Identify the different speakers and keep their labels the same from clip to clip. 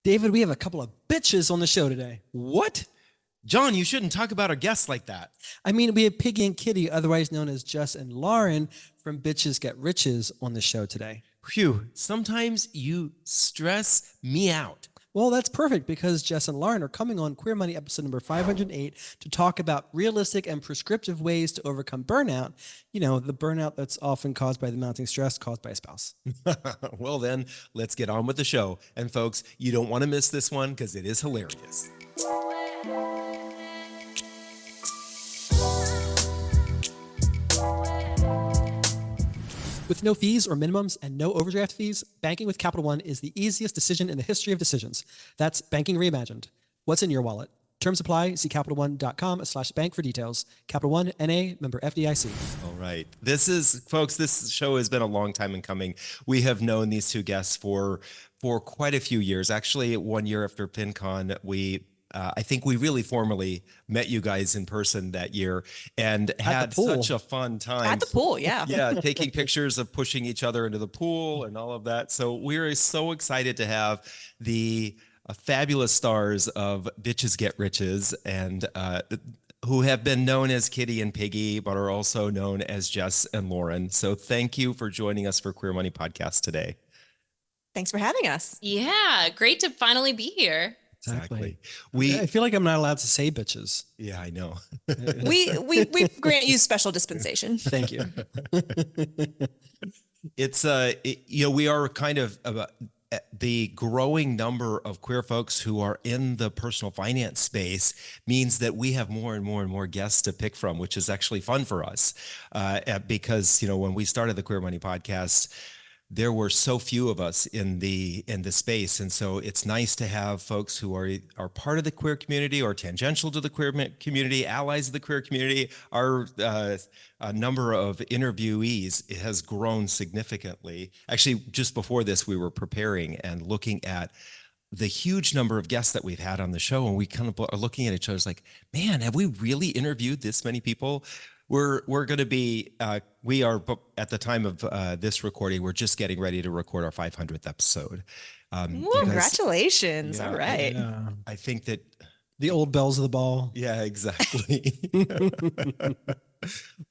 Speaker 1: David, we have a couple of bitches on the show today.
Speaker 2: What? John, you shouldn't talk about our guests like that.
Speaker 1: I mean, we have Piggy and Kitty, otherwise known as Jess and Lauren from Bitches Get Riches on the show today.
Speaker 2: Phew, sometimes you stress me out.
Speaker 1: Well, that's perfect because Jess and Lauren are coming on Queer Money episode number 508 to talk about realistic and prescriptive ways to overcome burnout. You know, the burnout that's often caused by the mounting stress caused by a spouse.
Speaker 2: Well, then, let's get on with the show. And folks, you don't want to miss this one because it is hilarious.
Speaker 1: With no fees or minimums and no overdraft fees, banking with Capital One is the easiest decision in the history of decisions. That's banking reimagined. What's in your wallet? Terms apply. See CapitalOne.com/bank for details. Capital One, N.A., member FDIC.
Speaker 2: All right. Folks, this show has been a long time in coming. We have known these two guests for quite a few years. Actually, 1 year after PinCon, I think we really formally met you guys in person that year and had such a fun time.
Speaker 3: At the pool, yeah.
Speaker 2: Yeah, taking pictures of pushing each other into the pool and all of that. So we're so excited to have the fabulous stars of Bitches Get Riches and who have been known as Kitty and Piggy, but are also known as Jess and Lauren. So thank you for joining us for Queer Money Podcast today.
Speaker 3: Than's for having us.
Speaker 4: Yeah, great to finally be here.
Speaker 2: Exactly.
Speaker 1: I feel like I'm not allowed to say bitches.
Speaker 2: Yeah, I know.
Speaker 3: we grant you special dispensation.
Speaker 1: Thank you.
Speaker 2: It's we are kind of the growing number of queer folks who are in the personal finance space means that we have more and more and more guests to pick from, which is actually fun for us because when we started the Queer Money Podcast, there were so few of us in the space, and so it's nice to have folks who are part of the queer community or tangential to the queer community, allies of the queer community. Our number of interviewees has grown significantly. Actually, just before this, we were preparing and looking at the huge number of guests that we've had on the show, and we kind of are looking at each other like, man, have we really interviewed this many people? We're going to be, we are at the time of this recording, we're just getting ready to record our 500th episode.
Speaker 3: Congratulations. All right.
Speaker 2: I think that
Speaker 1: the old bells of the ball.
Speaker 2: Yeah, exactly.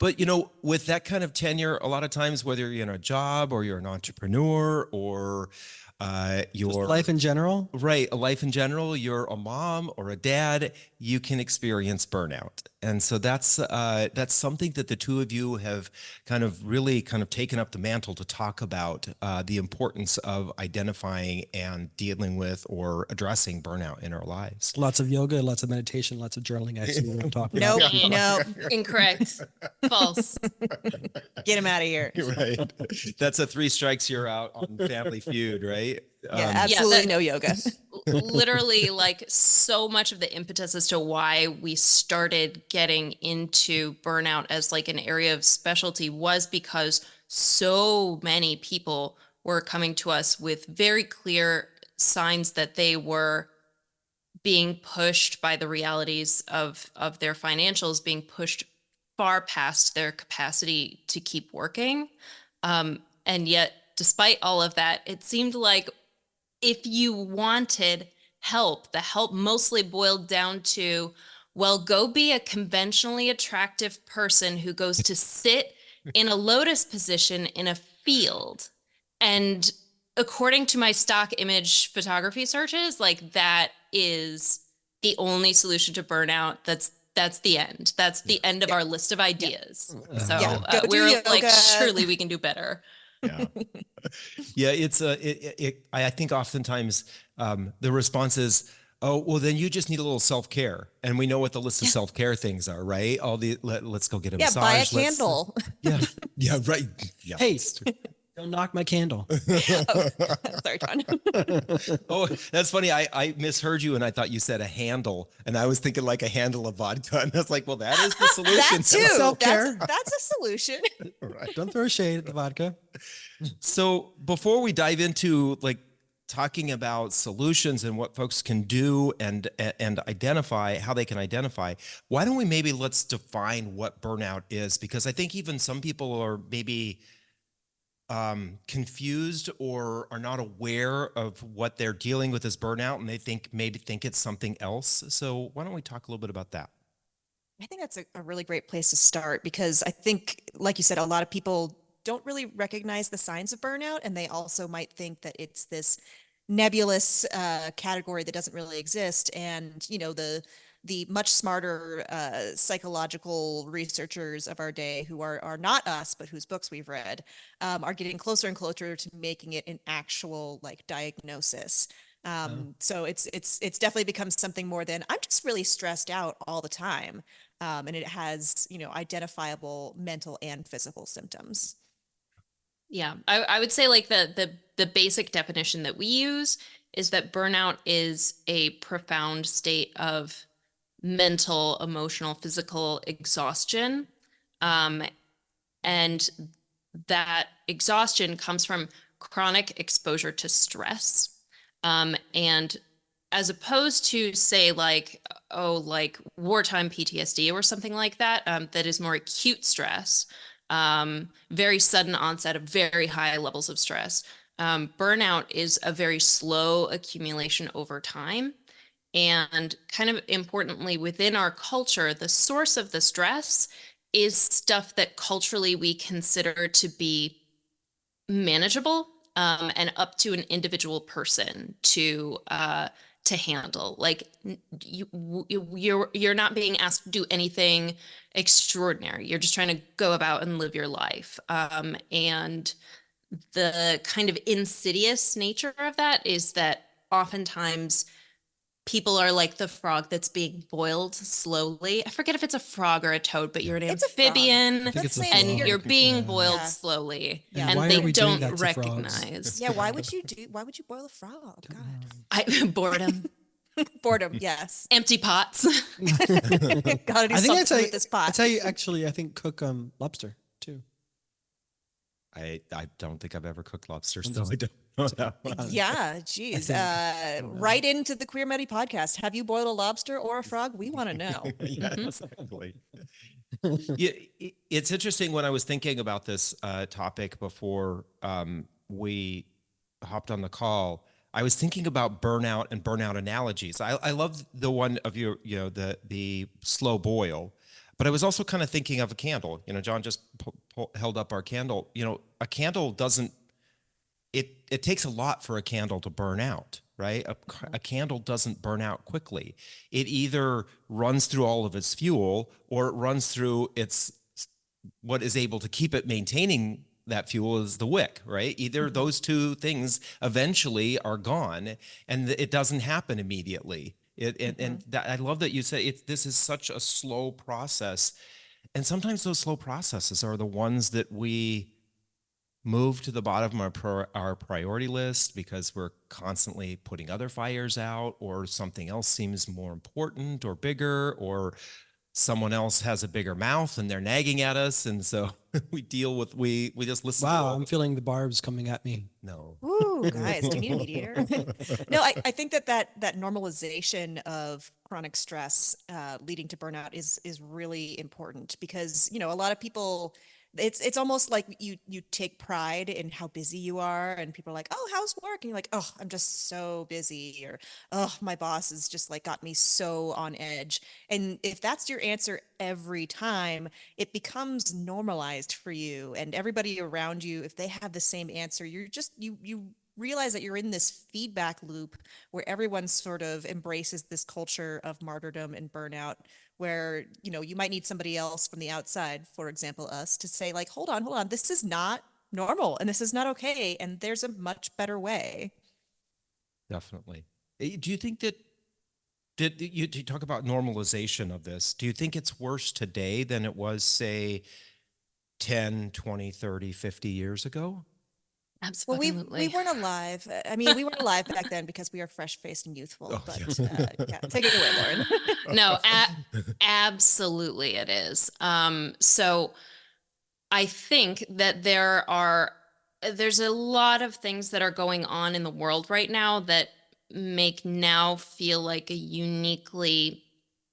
Speaker 2: But, with that kind of tenure, a lot of times, whether you're in a job or you're an entrepreneur or your
Speaker 1: just life in general,
Speaker 2: right? A life in general, you're a mom or a dad, you can experience burnout. And so that's something that the two of you have really taken up the mantle to talk about the importance of identifying and dealing with or addressing burnout in our lives.
Speaker 1: Lots of yoga, lots of meditation, lots of journaling. Actually, we're talking.
Speaker 3: No,
Speaker 4: incorrect, false.
Speaker 3: Get him out of here.
Speaker 2: Right. That's a 3 strikes you're out on Family Feud, right?
Speaker 3: Yeah, absolutely no yoga.
Speaker 4: Literally, like so much of the impetus as to why we started getting into burnout as like an area of specialty was because so many people were coming to us with very clear signs that they were being pushed by the realities of their financials, being pushed far past their capacity to keep working. And yet, despite all of that, it seemed like if you wanted help, the help mostly boiled down to, well, go be a conventionally attractive person who goes to sit in a lotus position in a field. And according to my stock image photography searches, like that is the only solution to burnout. That's the end. That's the end of our list of ideas. So we're like, surely we can do better.
Speaker 2: Yeah. Yeah. It's I think oftentimes the response is, oh, well, then you just need a little self-care. And we know what the list of self-care things are, right? Let's go get a massage.
Speaker 3: Buy a candle.
Speaker 2: Yeah. Right. Yeah.
Speaker 1: Hey, don't knock my candle.
Speaker 3: Sorry, John.
Speaker 2: Oh, that's funny. I misheard you and I thought you said a handle, and I was thinking like a handle of vodka, and I was like, well, that is the solution.
Speaker 3: That too.
Speaker 1: Self-care.
Speaker 3: That's a solution.
Speaker 2: Right.
Speaker 1: Don't throw shade at the vodka.
Speaker 2: So before we dive into like talking about solutions and what folks can do and identify how they can identify, why don't we let's define what burnout is? Because I think even some people are maybe confused or are not aware of what they're dealing with as burnout, and they maybe think it's something else. So why don't we talk a little bit about that?
Speaker 3: I think that's a really great place to start because I think, like you said, a lot of people don't really recognize the signs of burnout, and they also might think that it's this nebulous category that doesn't really exist. And the much smarter psychological researchers of our day, who are not us, but whose books we've read, are getting closer and closer to making it an actual like diagnosis. So it's definitely become something more than I'm just really stressed out all the time. And it has, identifiable mental and physical symptoms.
Speaker 4: Yeah, I would say like the basic definition that we use is that burnout is a profound state of mental, emotional, physical exhaustion. And that exhaustion comes from chronic exposure to stress. And as opposed to say like, oh, like wartime PTSD or something like that, that is more acute stress, very sudden onset of very high levels of stress. Burnout is a very slow accumulation over time. And kind of importantly, within our culture, the source of the stress is stuff that culturally we consider to be manageable, and up to an individual person to handle. Like you're not being asked to do anything extraordinary. You're just trying to go about and live your life. And the kind of insidious nature of that is that oftentimes people are like the frog that's being boiled slowly. I forget if it's a frog or a toad, but you're an
Speaker 3: It's a frog.
Speaker 4: amphibian
Speaker 1: think it's a
Speaker 3: Let's say
Speaker 1: frog.
Speaker 4: and you're being
Speaker 1: Yeah.
Speaker 4: boiled
Speaker 3: Yeah.
Speaker 4: slowly,
Speaker 3: Yeah.
Speaker 1: And why
Speaker 4: and
Speaker 1: are
Speaker 4: they
Speaker 1: we doing
Speaker 4: don't
Speaker 1: that to frogs?
Speaker 4: recognize.
Speaker 3: Yeah, why would you boil a frog? God.
Speaker 4: Boredom,
Speaker 3: Boredom, yes.
Speaker 4: empty pots.
Speaker 3: Gotta do
Speaker 1: I think
Speaker 3: something with this pot.
Speaker 1: That's how you actually, I think, cook lobster too.
Speaker 2: I don't think I've ever cooked lobster,
Speaker 1: I'm
Speaker 2: so
Speaker 1: just-
Speaker 2: I don't know that one.
Speaker 3: Yeah, geez. Right into the queermoney podcast. Have you boiled a lobster or a frog? We want to know.
Speaker 2: Yeah, exactly. Yeah, it's interesting when I was thinking about this topic before we hopped on the call. I was thinking about burnout and burnout analogies. I love the one of the slow boil, but I was also kind of thinking of a candle. John just held up our candle. A candle doesn't. It takes a lot for a candle to burn out, right? A candle doesn't burn out quickly. It either runs through all of its fuel or it runs through what is able to keep it maintaining that fuel is the wick, right? Either those two things eventually are gone, and it doesn't happen immediately. I love that you say this is such a slow process, and sometimes those slow processes are the ones that we move to the bottom of our priority list because we're constantly putting other fires out, or something else seems more important or bigger, or someone else has a bigger mouth and they're nagging at us, and so we just listen.
Speaker 1: Wow, I'm feeling the barbs coming at me.
Speaker 2: No.
Speaker 3: Ooh, guys, do you need a mediator? No, I think that normalization of chronic stress leading to burnout is really important because, a lot of people, it's almost like you take pride in how busy you are, and people are like, oh, how's work? And you're like, oh, I'm just so busy, or oh, my boss has just like got me so on edge. And if that's your answer every time, it becomes normalized for you, and everybody around you, if they have the same answer, you're just you realize that you're in this feedback loop where everyone sort of embraces this culture of martyrdom and burnout, where you might need somebody else from the outside, for example us, to say like, hold on, this is not normal and this is not okay, and there's a much better way.
Speaker 2: Definitely. Do you think that did you talk about normalization of this? Do you think it's worse today than it was, say, 10, 20, 30, 50 years ago?
Speaker 3: Well, we
Speaker 4: Absolutely.
Speaker 3: weren't alive. I mean, we weren't alive back then because we are fresh-faced and youthful.
Speaker 2: Oh,
Speaker 3: But
Speaker 2: yes.
Speaker 3: yeah, take it away, Lauren.
Speaker 4: No, absolutely it is. So I think that there's a lot of things that are going on in the world right now that make now feel like a uniquely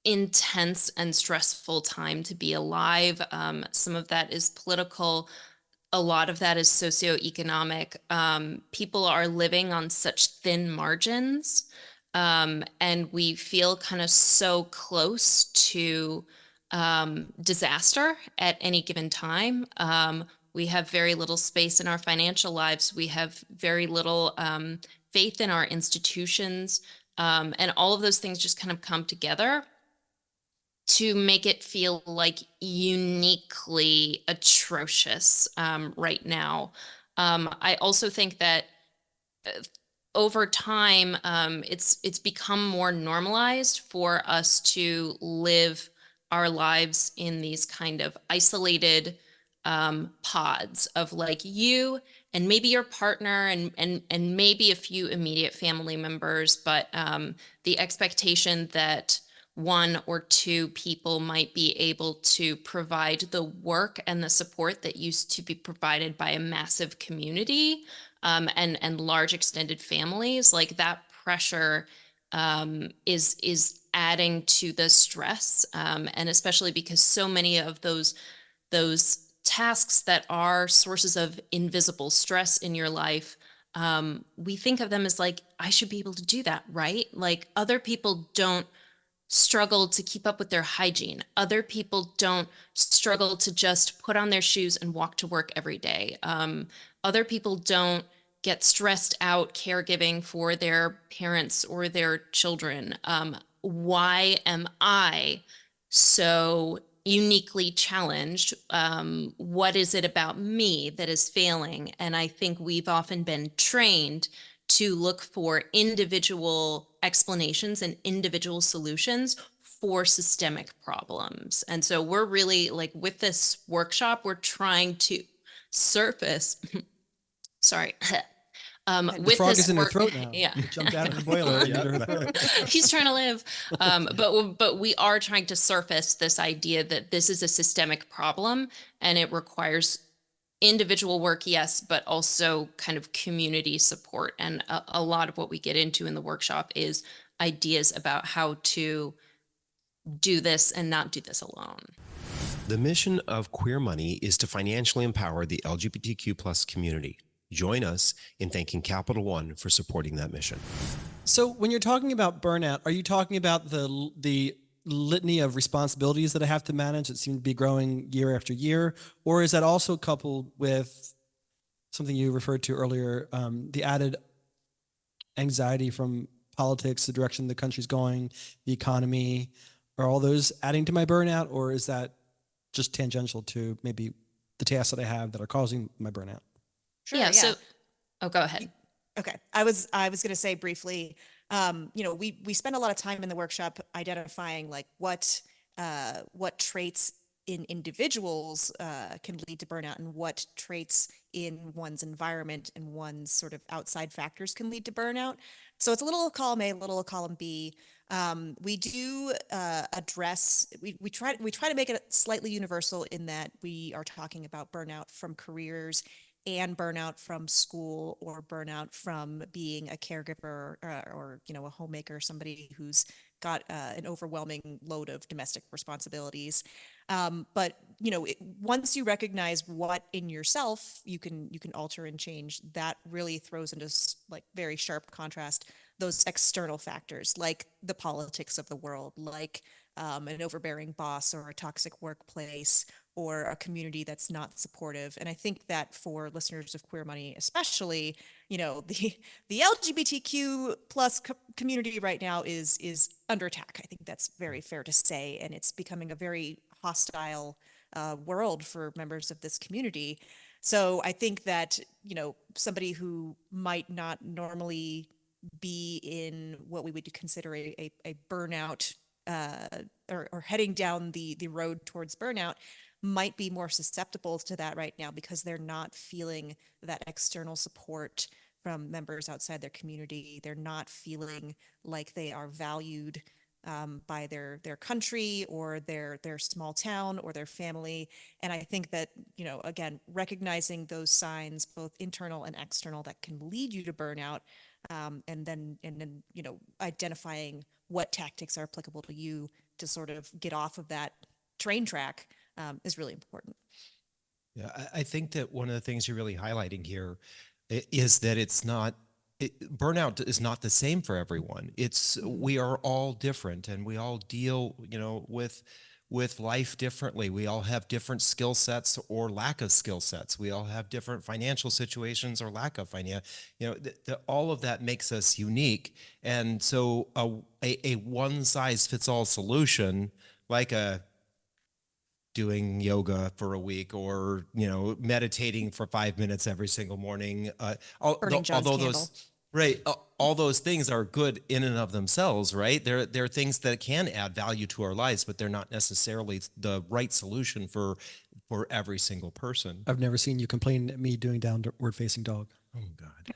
Speaker 4: intense and stressful time to be alive. Some of that is political. a lot of that is socioeconomic. People are living on such thin margins, and we feel kind of so close to disaster at any given time. We have very little space in our financial lives. We have very little faith in our institutions. And all of those things just kind of come together to make it feel like uniquely atrocious right now. I also think that over time, it's become more normalized for us to live our lives in these kind of isolated pods of like you and maybe your partner and maybe a few immediate family members, but the expectation that one or two people might be able to provide the work and the support that used to be provided by a massive community and large extended families, like that pressure is adding to the stress, and especially because so many of those tasks that are sources of invisible stress in your life, we think of them as like, I should be able to do that, right? Like other people don't struggle to keep up with their hygiene. Other people don't struggle to just put on their shoes and walk to work every day. Other people don't get stressed out caregiving for their parents or their children. Why am I so uniquely challenged? What is it about me that is failing? And I think we've often been trained to look for individual explanations and individual solutions for systemic problems. And so we're really like with this workshop, we're trying to surface, sorry.
Speaker 1: The
Speaker 4: With
Speaker 1: frog
Speaker 4: this
Speaker 1: is in her
Speaker 4: work,
Speaker 1: throat now.
Speaker 4: yeah,
Speaker 1: It jumped out of the boiler and into her throat.
Speaker 4: he's trying to live. But we are trying to surface this idea that this is a systemic problem and it requires individual work, yes, but also kind of community support. And a lot of what we get into in the workshop is ideas about how to do this and not do this alone.
Speaker 2: The mission of Queer Money is to financially empower the LGBTQ plus community. Join us in thanking Capital One for supporting that mission.
Speaker 1: So when you're talking about burnout, are you talking about the litany of responsibilities that I have to manage that seem to be growing year after year? Or is that also coupled with something you referred to earlier, the added anxiety from politics, the direction the country's going, the economy? Are all those adding to my burnout, or is that just tangential to maybe the tasks that I have that are causing my burnout?
Speaker 3: Sure,
Speaker 4: Yeah. So, oh, go ahead.
Speaker 3: Okay. I was going to say briefly, we spend a lot of time in the workshop identifying like what traits in individuals can lead to burnout and what traits in one's environment and one's sort of outside factors can lead to burnout. So it's a little column A, a little column B. We do address, we try to make it slightly universal in that we are talking about burnout from careers and burnout from school or burnout from being a caregiver or a homemaker, somebody who's got an overwhelming load of domestic responsibilities. But once you recognize what in yourself you can alter and change, that really throws into like very sharp contrast those external factors like the politics of the world, like an overbearing boss or a toxic workplace or a community that's not supportive. And I think that for listeners of Queer Money, especially, the LGBTQ plus community right now is under attack. I think that's very fair to say, and it's becoming a very hostile world for members of this community. So I think that somebody who might not normally be in what we would consider a burnout or heading down the road towards burnout might be more susceptible to that right now because they're not feeling that external support from members outside their community. They're not feeling like they are valued by their country or their small town or their family. And I think that, again, recognizing those signs, both internal and external, that can lead you to burnout, and then identifying what tactics are applicable to you to sort of get off of that train track is really important.
Speaker 2: Yeah, I think that one of the things you're really highlighting here is that burnout is not the same for everyone. We are all different, and we all deal, with life differently. We all have different skill sets or lack of skill sets. We all have different financial situations or lack of finance. All of that makes us unique. And so a one size fits all solution, like doing yoga for a week, or meditating for 5 minutes every single morning,
Speaker 3: Burning John's
Speaker 2: although
Speaker 3: candle.
Speaker 2: all those things are good in and of themselves, right? They're things that can add value to our lives, but they're not necessarily the right solution for every single person.
Speaker 1: I've never seen you complain at me doing downward facing dog.
Speaker 2: Oh God.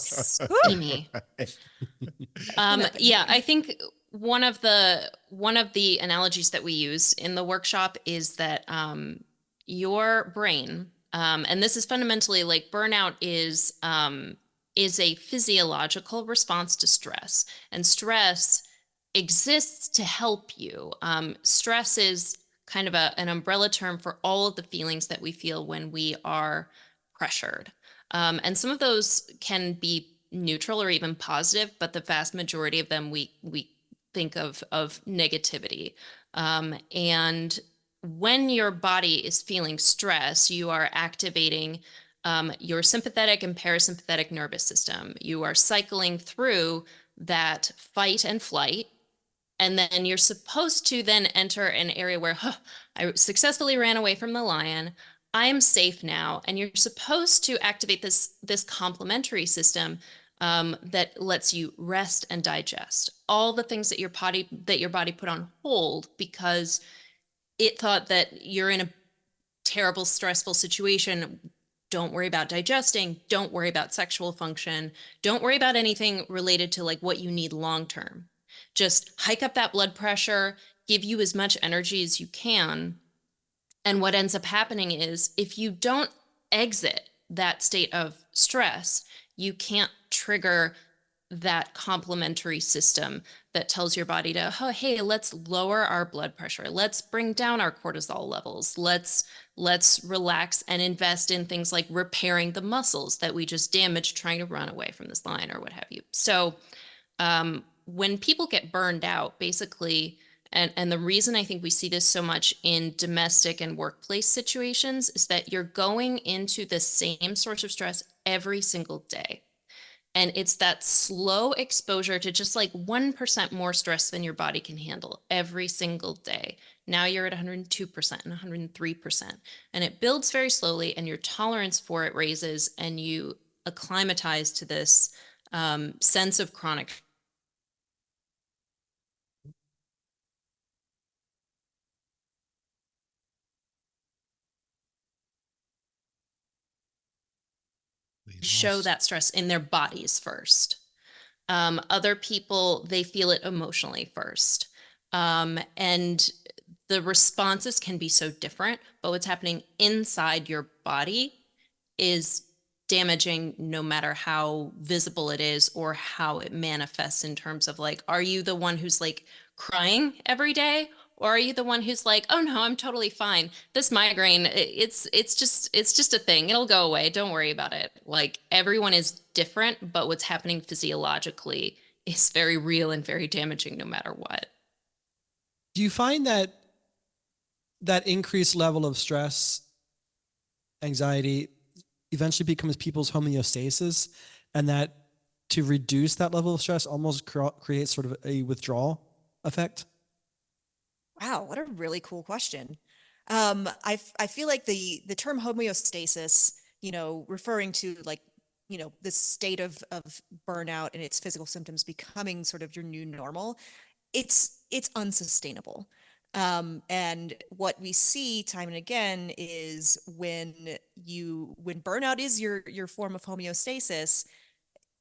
Speaker 4: Steamy. Yeah, I think one of the analogies that we use in the workshop is that your brain, and this is fundamentally like burnout is a physiological response to stress, and stress exists to help you. Stress is kind of an umbrella term for all of the feelings that we feel when we are pressured. And some of those can be neutral or even positive, but the vast majority of them we think of negativity. And when your body is feeling stress, you are activating your sympathetic and parasympathetic nervous system. You are cycling through that fight and flight. And then you're supposed to then enter an area where, I successfully ran away from the lion. I am safe now. And you're supposed to activate this complementary system that lets you rest and digest all the things that your body put on hold because it thought that you're in a terrible, stressful situation. Don't worry about digesting. Don't worry about sexual function. Don't worry about anything related to like what you need long term. Just hike up that blood pressure, give you as much energy as you can. And what ends up happening is if you don't exit that state of stress, you can't trigger that complementary system that tells your body to, oh, hey, let's lower our blood pressure. Let's bring down our cortisol levels. Let's relax and invest in things like repairing the muscles that we just damaged trying to run away from this lion or what have you. So when people get burned out, basically, and the reason I think we see this so much in domestic and workplace situations is that you're going into the same source of stress every single day. And it's that slow exposure to just like 1% more stress than your body can handle every single day. Now you're at 102% and 103%. And it builds very slowly, and your tolerance for it raises, and you acclimatize to this sense of chronic. Show that stress in their bodies first. Other people, they feel it emotionally first. And the responses can be so different, but what's happening inside your body is damaging no matter how visible it is or how it manifests in terms of like, are you the one who's like crying every day? Or are you the one who's like, oh no, I'm totally fine. This migraine, it's just a thing. It'll go away. Don't worry about it. Like everyone is different, but what's happening physiologically is very real and very damaging no matter what.
Speaker 1: Do you find that increased level of stress, anxiety eventually becomes people's homeostasis, and that to reduce that level of stress almost creates sort of a withdrawal effect?
Speaker 3: Wow, what a really cool question. I feel like the term homeostasis, referring to like, the state of burnout and its physical symptoms becoming sort of your new normal, it's unsustainable. And what we see time and again is when burnout is your form of homeostasis,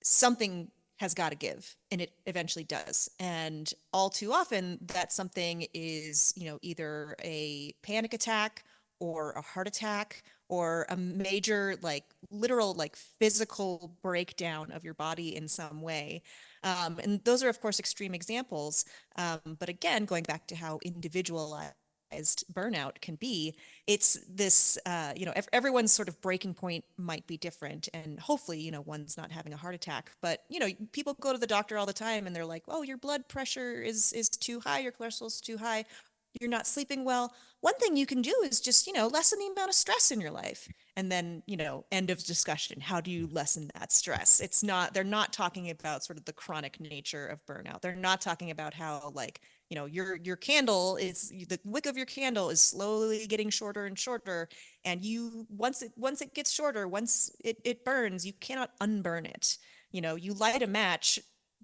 Speaker 3: something has got to give, and it eventually does. And all too often that something is, either a panic attack or a heart attack or a major, like literal, like physical breakdown of your body in some way. And those are of course extreme examples. But again, going back to how individualized burnout can be. It's this, everyone's sort of breaking point might be different, and hopefully, one's not having a heart attack. But people go to the doctor all the time, and they're like, "Oh, your blood pressure is too high, your cholesterol's too high, you're not sleeping well." One thing you can do is just lessen the amount of stress in your life, and then end of discussion. How do you lessen that stress? They're not talking about sort of the chronic nature of burnout. They're not talking about how, like, your candle is, the wick of your candle is slowly getting shorter and shorter, and once it gets shorter, once it burns, you cannot unburn it. You light a match,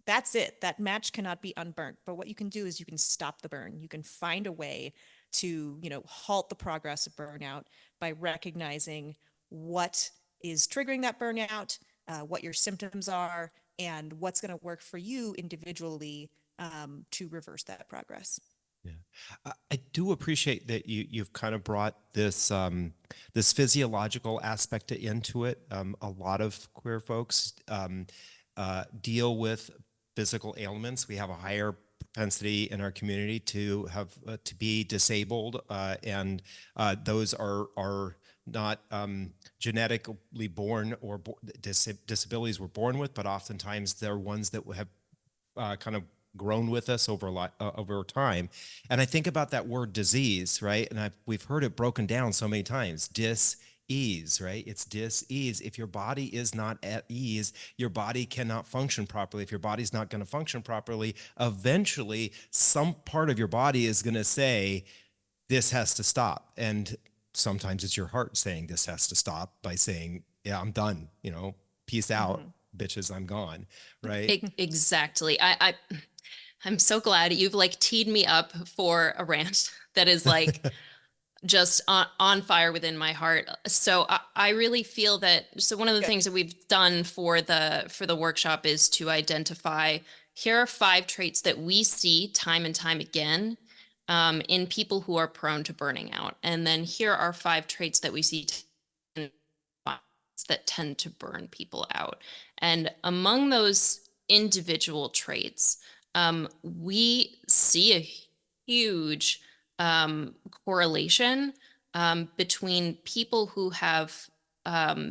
Speaker 3: that's it. That match cannot be unburnt. But what you can do is you can stop the burn. You can find a way to halt the progress of burnout by recognizing what is triggering that burnout, what your symptoms are, and what's going to work for you individually to reverse that progress.
Speaker 2: Yeah, I do appreciate that you've kind of brought this this physiological aspect into it. A lot of queer folks deal with physical ailments. We have a higher propensity in our community to have to be disabled, and those are not genetically born or disabilities we're born with, but oftentimes they're ones that have kind of grown with us over time. And I think about that word disease, right? And we've heard it broken down so many times. Dis-ease, right? It's dis-ease. If your body is not at ease, your body cannot function properly. If your body's not going to function properly, eventually some part of your body is going to say, this has to stop. And sometimes it's your heart saying this has to stop by saying, yeah, I'm done, peace out, bitches, I'm gone, right?
Speaker 4: Exactly. I'm so glad you've like teed me up for a rant that is like just on fire within my heart. So I really feel that, so one of the things that we've done for the workshop is to identify, here are 5 traits that we see time and time again in people who are prone to burning out. And then here are 5 traits that we see that tend to burn people out. And among those individual traits, we see a huge correlation between people who have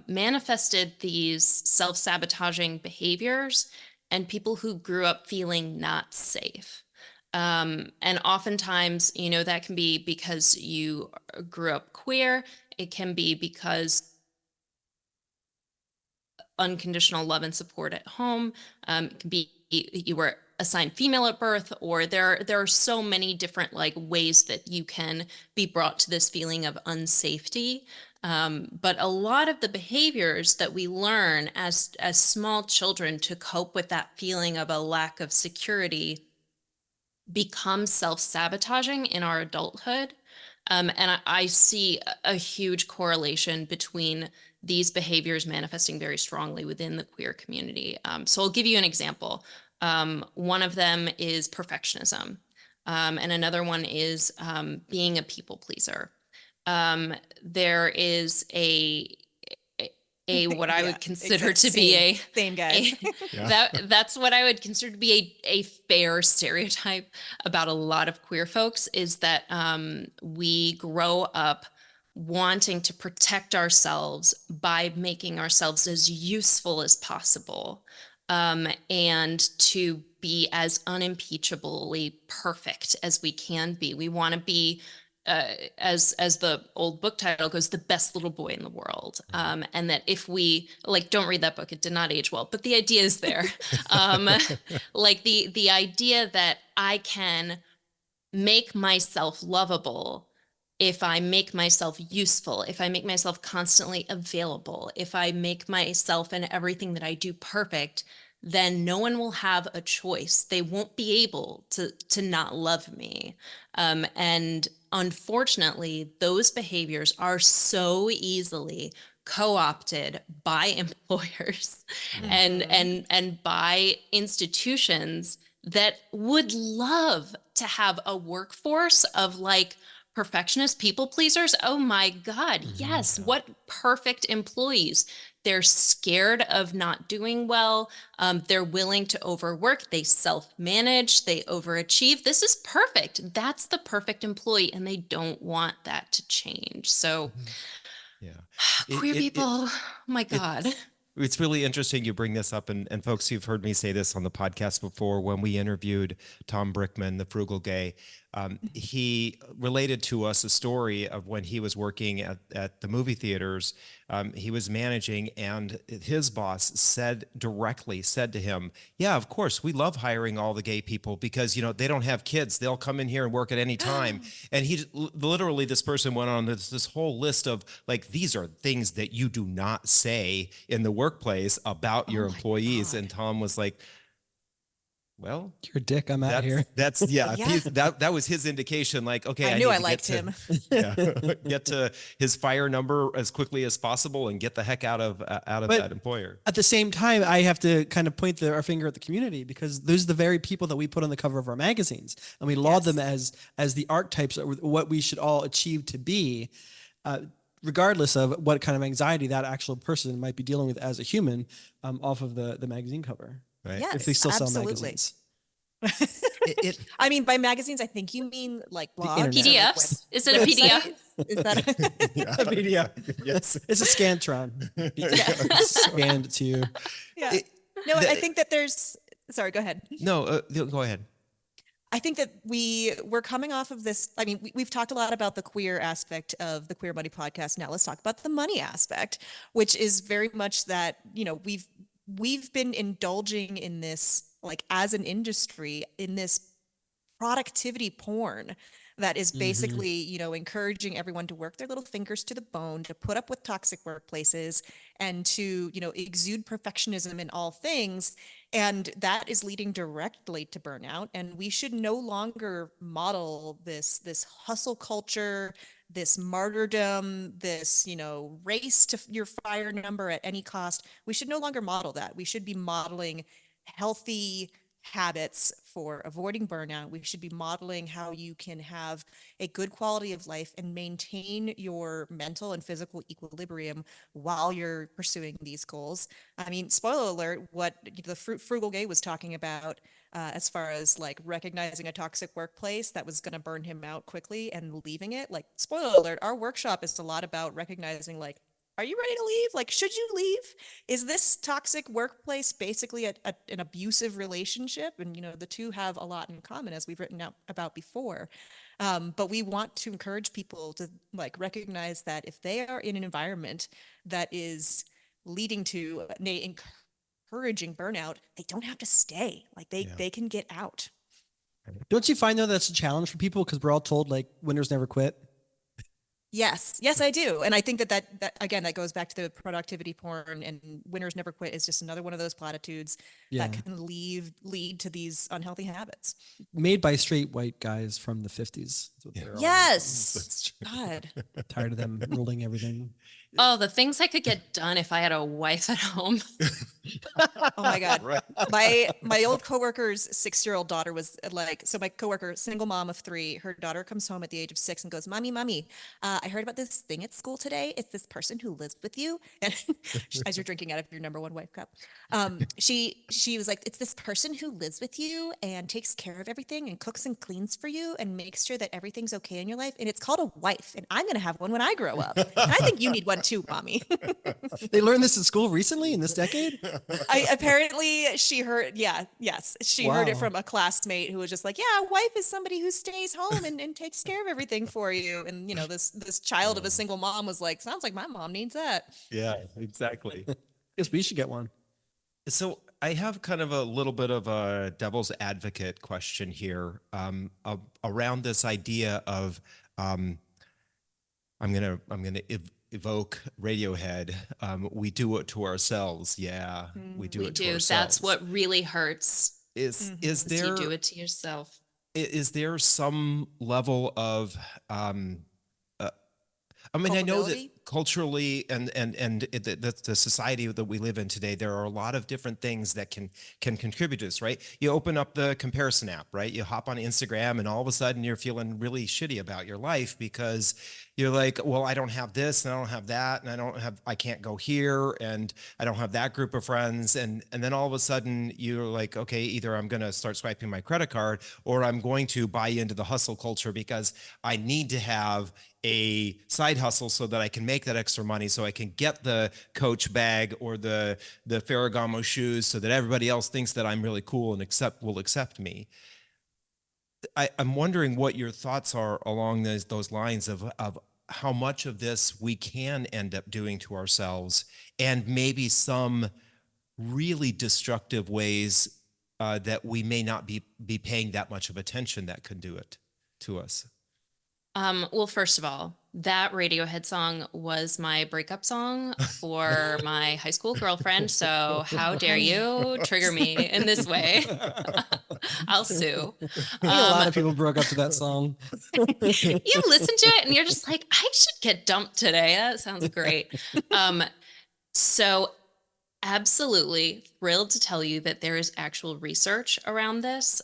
Speaker 4: manifested these self-sabotaging behaviors and people who grew up feeling not safe. And oftentimes, that can be because you grew up queer. It can be because unconditional love and support at home. It can be you were assigned female at birth, or there are so many different like ways that you can be brought to this feeling of unsafety. But a lot of the behaviors that we learn as small children to cope with that feeling of a lack of security become self-sabotaging in our adulthood. And I see a huge correlation between these behaviors manifesting very strongly within the queer community. So I'll give you an example. One of them is perfectionism, and another one is being a people pleaser. There is what I would consider to be
Speaker 3: same guys.
Speaker 4: That's what I would consider to be a fair stereotype about a lot of queer folks, is that we grow up wanting to protect ourselves by making ourselves as useful as possible, and to be as unimpeachably perfect as we can be. We want to be, as the old book title goes, the best little boy in the world. And that if we, like, don't read that book, it did not age well, but the idea is there. Like the idea that I can make myself lovable if I make myself useful, if I make myself constantly available, if I make myself and everything that I do perfect, then no one will have a choice. They won't be able to not love me. And unfortunately, those behaviors are so easily co-opted by employers and by institutions that would love to have a workforce of like perfectionist people pleasers. Oh my God, yes. What perfect employees They're scared of not doing well. They're willing to overwork. They self-manage. They overachieve. This is perfect. That's the perfect employee, and they don't want that to change. So
Speaker 2: Yeah.
Speaker 4: queer people, oh my God.
Speaker 2: It's really interesting you bring this up, and folks, you've heard me say this on the podcast before. When we interviewed Tom Brickman, the frugal gay, he related to us a story of when he was working at the movie theaters. He was managing, and his boss said to him, "Yeah, of course, we love hiring all the gay people because, you know, they don't have kids. They'll come in here and work at any time." And he literally, this person went on this whole list of like, these are things that you do not say in the workplace about your employees. And Tom was like, well,
Speaker 1: You're a dick. I'm out here.
Speaker 2: That's
Speaker 3: Yeah.
Speaker 2: that was his indication. Like, okay,
Speaker 3: I knew
Speaker 2: need
Speaker 3: I
Speaker 2: to
Speaker 3: liked
Speaker 2: get
Speaker 3: him.
Speaker 2: get to his fire number as quickly as possible and get the heck out of
Speaker 1: But
Speaker 2: that employer.
Speaker 1: At the same time, I have to kind of point our finger at the community, because those are the very people that we put on the cover of our magazines, and we laud them as the archetypes of what we should all achieve to be, regardless of what kind of anxiety that actual person might be dealing with as a human, off of the magazine cover.
Speaker 2: Right.
Speaker 3: Yes,
Speaker 1: If they still sell
Speaker 3: absolutely.
Speaker 1: magazines.
Speaker 3: I mean, by magazines, I think you mean like blogs.
Speaker 1: internet.
Speaker 3: or, like,
Speaker 4: PDFs? Is it a PDF?
Speaker 3: websites? Is that
Speaker 1: A PDF.
Speaker 2: Yes.
Speaker 1: It's a Scantron. Scanned to you.
Speaker 3: yeah. No, I think that there's, sorry, go ahead.
Speaker 2: No, go ahead.
Speaker 3: I think that we're coming off of this. I mean, we've talked a lot about the queer aspect of the Queer Money podcast. Now let's talk about the money aspect, which is very much that, you know, we've been indulging in this, like as an industry, in this productivity porn that is basically, you know, encouraging everyone to work their little fingers to the bone, to put up with toxic workplaces, and to, you know, exude perfectionism in all things. And that is leading directly to burnout. And we should no longer model this hustle culture, this martyrdom, this, you know, race to your fire number at any cost. We should no longer model that. We should be modeling healthy habits for avoiding burnout. We should be modeling how you can have a good quality of life and maintain your mental and physical equilibrium while you're pursuing these goals. I mean, spoiler alert, what the frugal gay was talking about, as far as like recognizing a toxic workplace that was going to burn him out quickly and leaving it. Like, spoiler alert, our workshop is a lot about recognizing, like, are you ready to leave? Like, should you leave? Is this toxic workplace basically an abusive relationship? And, you know, the two have a lot in common, as we've written out about before. But we want to encourage people to like recognize that if they are in an environment that is leading to, encouraging burnout, they don't have to stay. Like they can get out.
Speaker 1: Don't you find though that's a challenge for people, because we're all told like winners never quit?
Speaker 3: Yes, I do. And I think that again, that goes back to the productivity porn, and winners never quit is just another one of those platitudes that can lead to these unhealthy habits.
Speaker 1: Made by straight white guys from the 50s.
Speaker 3: Yes. God.
Speaker 1: Tired of them ruling everything.
Speaker 4: Oh, the things I could get done if I had a wife at home.
Speaker 3: Oh my God.
Speaker 2: Right.
Speaker 3: My old coworker's 6-year-old daughter was like, so my coworker, single mom of 3, her daughter comes home at the age of 6 and goes, Mommy, I heard about this thing at school today. It's this person who lives with you. And as you're drinking out of your number 1 wife cup, she was like, it's this person who lives with you and takes care of everything and cooks and cleans for you and makes sure that everything's okay in your life. And it's called a wife. And I'm going to have one when I grow up. And I think you need one too, Mommy.
Speaker 1: They learned this in school recently in this decade?
Speaker 3: Apparently she heard, she heard it
Speaker 1: Wow.
Speaker 3: from a classmate who was just like, yeah, a wife is somebody who stays home and takes care of everything for you. And, you know, this child of a single mom was like, sounds like my mom needs that.
Speaker 2: Yeah, exactly.
Speaker 1: Guess we should get one.
Speaker 2: So I have kind of a little bit of a devil's advocate question here, around this idea of, I'm gonna evoke Radiohead. We do it to ourselves. Yeah, we do it to ourselves.
Speaker 4: That's what really hurts.
Speaker 2: Is
Speaker 4: is
Speaker 2: there
Speaker 4: you do it to yourself.
Speaker 2: is there some level of I mean, I know that culturally and the society that we live in today, there are a lot of different things that can contribute to this, right? You open up the comparison app, right? You hop on Instagram and all of a sudden you're feeling really shitty about your life because you're like, well, I don't have this and I don't have that and I can't go here and I don't have that group of friends. And then all of a sudden you're like, okay, either I'm going to start swiping my credit card or I'm going to buy into the hustle culture because I need to have a side hustle so that I can make that extra money so I can get the Coach bag or the Ferragamo shoes so that everybody else thinks that I'm really cool and will accept me. I'm wondering what your thoughts are along those lines of how much of this we can end up doing to ourselves and maybe some really destructive ways that we may not be paying that much of attention that could do it to us.
Speaker 4: Well, first of all, that Radiohead song was my breakup song for my high school girlfriend. So how dare you trigger me in this way? I'll sue.
Speaker 1: A lot of people broke up to that song.
Speaker 4: You listen to it and you're just like, I should get dumped today. That sounds great. So absolutely thrilled to tell you that there is actual research around this.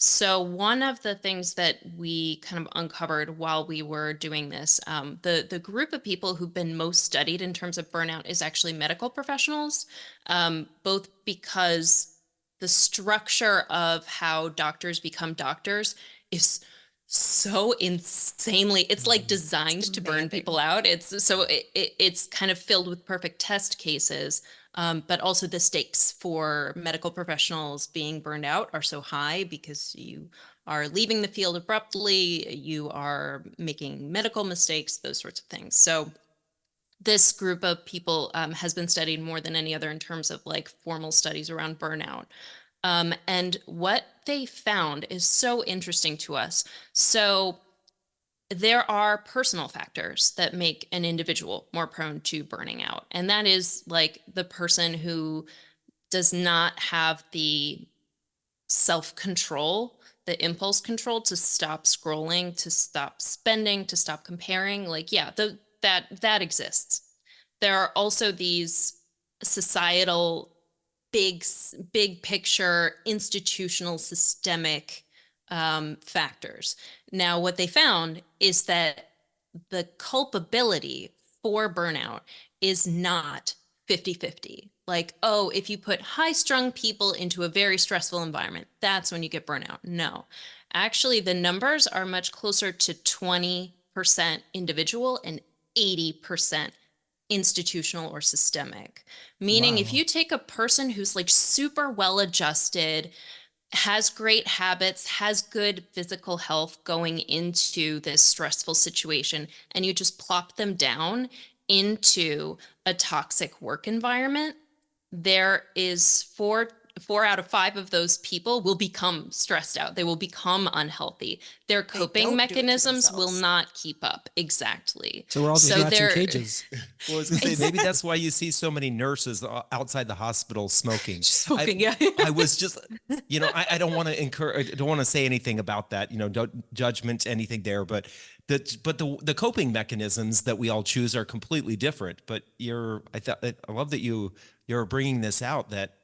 Speaker 4: So one of the things that we kind of uncovered while we were doing this, the group of people who've been most studied in terms of burnout is actually medical professionals, both because the structure of how doctors become doctors is so insanely, it's like designed to burn people out. It's kind of filled with perfect test cases. But also the stakes for medical professionals being burned out are so high because you are leaving the field abruptly, you are making medical mistakes, those sorts of things. So this group of people has been studied more than any other in terms of like formal studies around burnout. And what they found is so interesting to us. So there are personal factors that make an individual more prone to burning out. And that is like the person who does not have the self-control, the impulse control to stop scrolling, to stop spending, to stop comparing. Like, yeah, that exists. There are also these societal, big picture, institutional, systemic factors. Now, what they found is that the culpability for burnout is not 50-50. Like, oh, if you put high-strung people into a very stressful environment, that's when you get burnout. No, actually, the numbers are much closer to 20% individual and 80% institutional or systemic. Meaning, if you take a person who's like super well-adjusted, has great habits, has good physical health going into this stressful situation, and you just plop them down into a toxic work environment, there is four out of 5 of those people will become stressed out. They will become unhealthy. Their coping mechanisms will not keep up. Exactly.
Speaker 1: So we're all just rats in cages.
Speaker 2: Well, I was going to say, maybe that's why you see so many nurses outside the hospital smoking.
Speaker 4: Yeah.
Speaker 2: I was just, I don't want to encourage, I don't want to say anything about that, don't judgment anything there, but the coping mechanisms that we all choose are completely different. But I love that you're bringing this out, that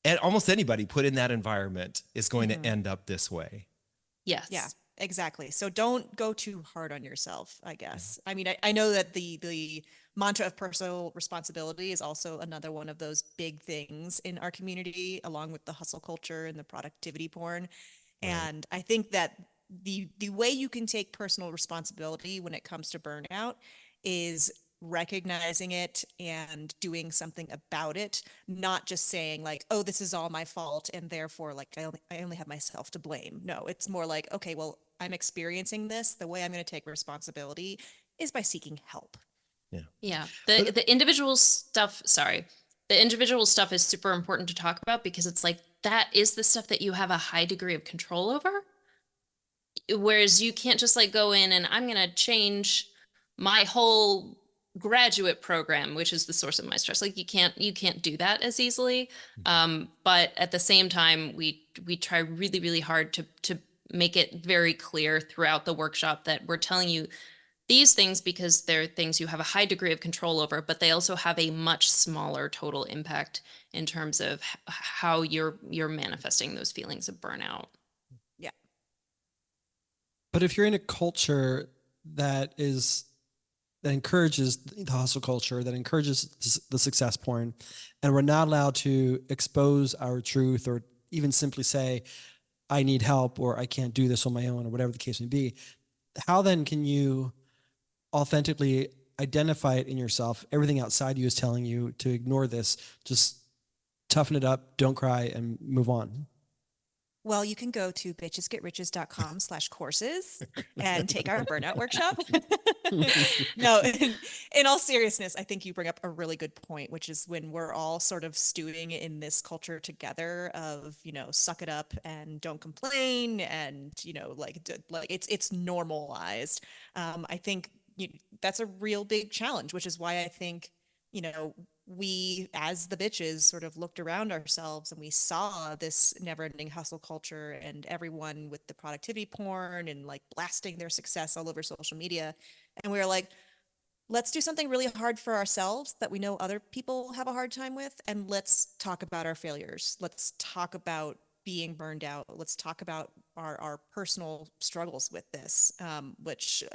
Speaker 2: and almost anybody put in that environment is going to end up this way.
Speaker 4: Yes.
Speaker 3: Yeah, exactly. So don't go too hard on yourself, I guess. I mean, I know that the mantra of personal responsibility is also another one of those big things in our community, along with the hustle culture and the productivity porn. Right. And I think that the way you can take personal responsibility when it comes to burnout is recognizing it and doing something about it, not just saying like, oh, this is all my fault and therefore like I only have myself to blame. No, it's more like, okay, well, I'm experiencing this. The way I'm going to take responsibility is by seeking help.
Speaker 4: Yeah. The individual stuff, the individual stuff is super important to talk about because it's like, that is the stuff that you have a high degree of control over. Whereas you can't just like go in and I'm going to change my whole graduate program, which is the source of my stress. Like you can't do that as easily. But at the same time, we try really, really hard to make it very clear throughout the workshop that we're telling you these things because they're things you have a high degree of control over, but they also have a much smaller total impact in terms of how you're manifesting those feelings of burnout.
Speaker 3: Yeah.
Speaker 1: But if you're in a culture that encourages the hustle culture, that encourages the success porn, and we're not allowed to expose our truth or even simply say, I need help, or I can't do this on my own, or whatever the case may be, how then can you authentically identify it in yourself? Everything outside you is telling you to ignore this. Just toughen it up, don't cry, and move on.
Speaker 3: Well, you can go to bitchesgetriches.com/courses and take our burnout workshop. No, in all seriousness, I think you bring up a really good point, which is when we're all sort of stewing in this culture together of, suck it up and don't complain. And, like it's normalized. I think that's a real big challenge, which is why I think, we as the bitches sort of looked around ourselves and we saw this never-ending hustle culture and everyone with the productivity porn and like blasting their success all over social media. And we were like, let's do something really hard for ourselves that we know other people have a hard time with. And let's talk about our failures. Let's talk about being burned out. Let's talk about our personal struggles with this, which,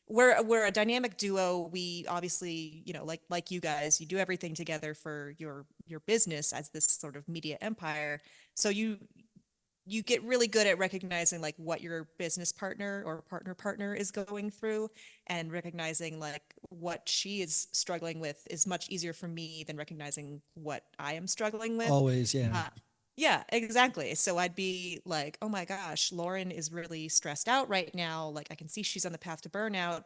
Speaker 3: we're a dynamic duo. We obviously, like you guys, you do everything together for your business as this sort of media empire. So you get really good at recognizing like what your business partner or partner is going through, and recognizing like what she is struggling with is much easier for me than recognizing what I am struggling with.
Speaker 1: Always, yeah.
Speaker 3: Yeah, exactly. So I'd be like, oh my gosh, Lauren is really stressed out right now. Like I can see she's on the path to burnout.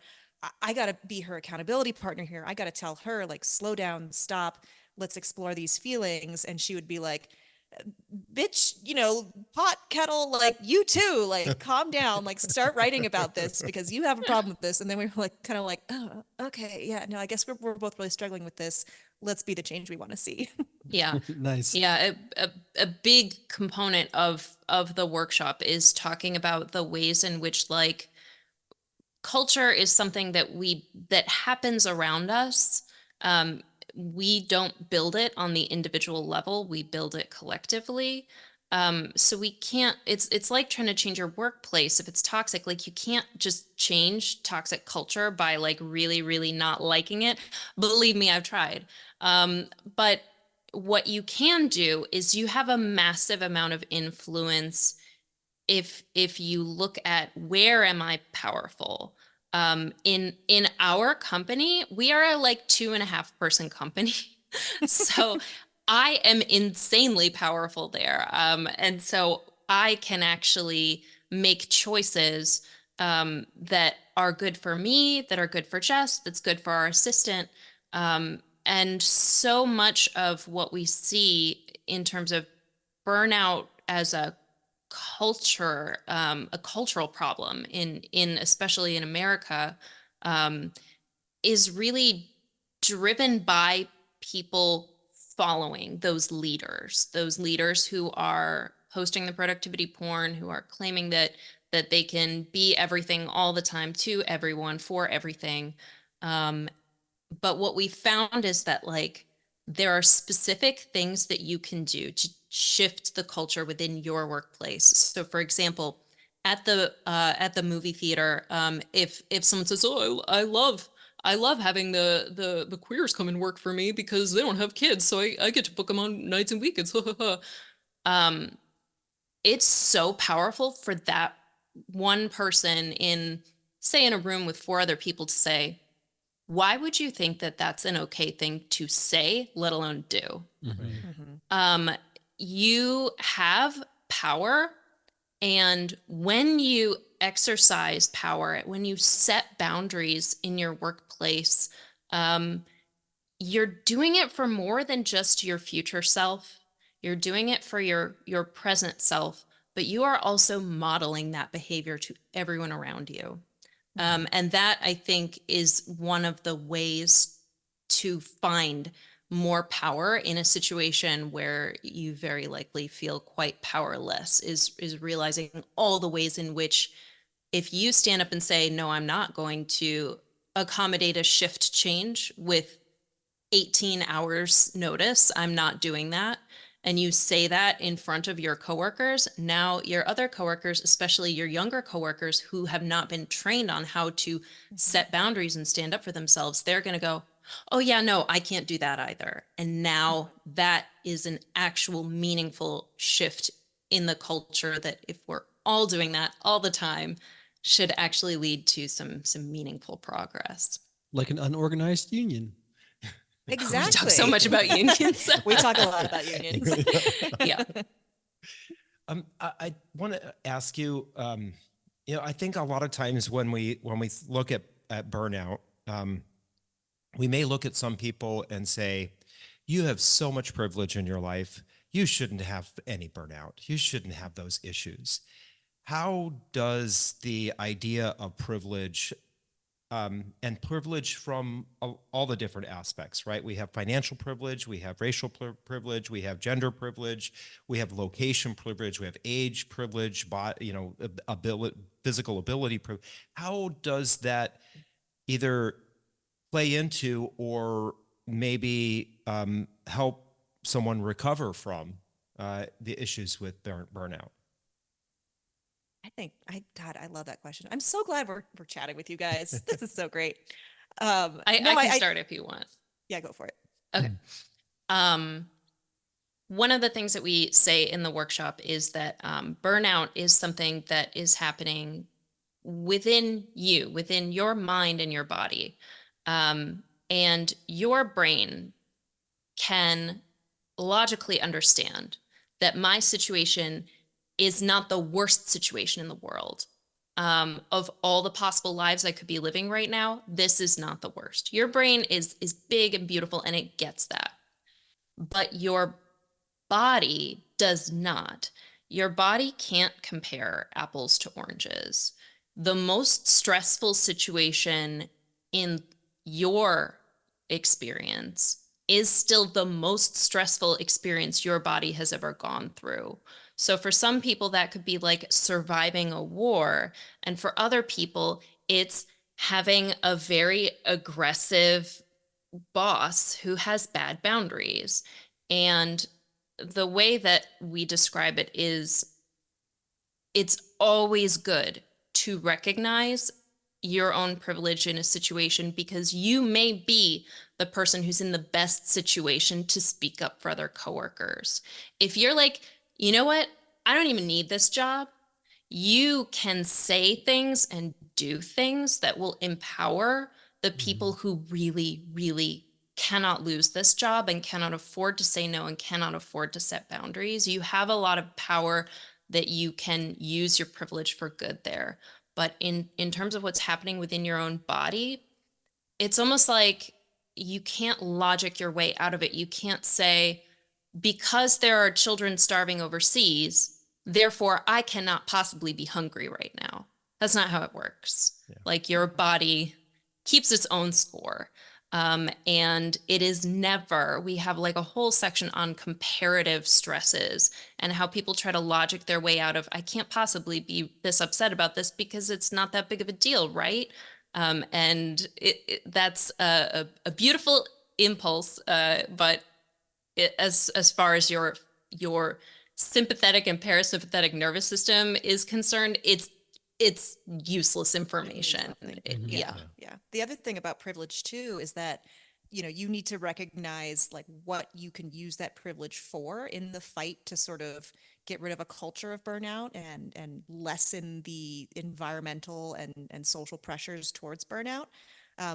Speaker 3: I got to be her accountability partner here. I got to tell her like, slow down, stop. Let's explore these feelings. And she would be like, bitch, pot kettle, like you too, like calm down, like start writing about this because you have a problem with this. And then we were like, kind of like, oh, okay. Yeah, no, I guess we're both really struggling with this. Let's be the change we want to see.
Speaker 4: Yeah.
Speaker 1: Nice.
Speaker 4: Yeah. A big component of the workshop is talking about the ways in which like culture is something that happens around us. We don't build it on the individual level. We build it collectively. So we can't, it's like trying to change your workplace. If it's toxic, like you can't just change toxic culture by like really, really not liking it. Believe me, I've tried. But what you can do is you have a massive amount of influence if you look at where am I powerful. In our company, we are a like 2.5 person company. So I am insanely powerful there. And so I can actually make choices that are good for me, that are good for Jess, that's good for our assistant. And so much of what we see in terms of burnout as a cultural problem in especially in America, is really driven by people following those leaders who are posting the productivity porn, who are claiming that they can be everything all the time to everyone for everything. But what we found is that like there are specific things that you can do to shift the culture within your workplace. So for example, at the movie theater, if someone says, "Oh, I love having the queers come and work for me because they don't have kids, so I get to book them on nights and weekends." It's so powerful for that one person in, say, in a room with 4 other people to say, why would you think that that's an okay thing to say, let alone do?
Speaker 3: Mm-hmm.
Speaker 4: You have power, and when you exercise power, when you set boundaries in your workplace, you're doing it for more than just your future self. You're doing it for your present self, but you are also modeling that behavior to everyone around you. And that, I think, is one of the ways to find more power in a situation where you very likely feel quite powerless, is realizing all the ways in which if you stand up and say, no, I'm not going to accommodate a shift change with 18 hours notice, I'm not doing that, and you say that in front of your coworkers, now your other coworkers, especially your younger coworkers who have not been trained on how to set boundaries and stand up for themselves, they're going to go, oh yeah, no, I can't do that either. And now that is an actual meaningful shift in the culture that, if we're all doing that all the time, should actually lead to some meaningful progress.
Speaker 1: Like an unorganized union.
Speaker 3: Exactly.
Speaker 4: We talk so much about unions.
Speaker 3: We talk a lot about unions.
Speaker 4: Yeah.
Speaker 2: I want to ask you, I think a lot of times when we look at burnout, we may look at some people and say, you have so much privilege in your life, you shouldn't have any burnout. You shouldn't have those issues. How does the idea of privilege and privilege from all the different aspects, right? We have financial privilege, we have racial privilege, we have gender privilege, we have location privilege, we have age privilege, physical ability privilege. How does that either play into or maybe help someone recover from the issues with burnout?
Speaker 3: God, I love that question. I'm so glad we're chatting with you guys. This is so great.
Speaker 4: I can start if you want.
Speaker 3: Yeah, go for it.
Speaker 4: Okay. One of the things that we say in the workshop is that burnout is something that is happening within you, within your mind and your body. And your brain can logically understand that my situation is not the worst situation in the world. Of all the possible lives I could be living right now, this is not the worst. Your brain is big and beautiful, and it gets that. But your body does not. Your body can't compare apples to oranges. The most stressful situation in your experience is still the most stressful experience your body has ever gone through. So for some people, that could be like surviving a war. And for other people, it's having a very aggressive boss who has bad boundaries. And the way that we describe it is, it's always good to recognize your own privilege in a situation, because you may be the person who's in the best situation to speak up for other coworkers. If you're like, you know what, I don't even need this job, you can say things and do things that will empower the people who really, really cannot lose this job and cannot afford to say no and cannot afford to set boundaries. You have a lot of power that you can use your privilege for good there. But in terms of what's happening within your own body, it's almost like you can't logic your way out of it. You can't say, because there are children starving overseas, therefore I cannot possibly be hungry right now. That's not how it works. Yeah. Like, your body keeps its own score. And it is never, we have like a whole section on comparative stresses and how people try to logic their way out of, I can't possibly be this upset about this because it's not that big of a deal, right? And that's a beautiful impulse, but as far as your sympathetic and parasympathetic nervous system is concerned, it's useless information.
Speaker 3: Yeah. The other thing about privilege too is that, you need to recognize like what you can use that privilege for in the fight to sort of get rid of a culture of burnout and lessen the environmental and social pressures towards burnout.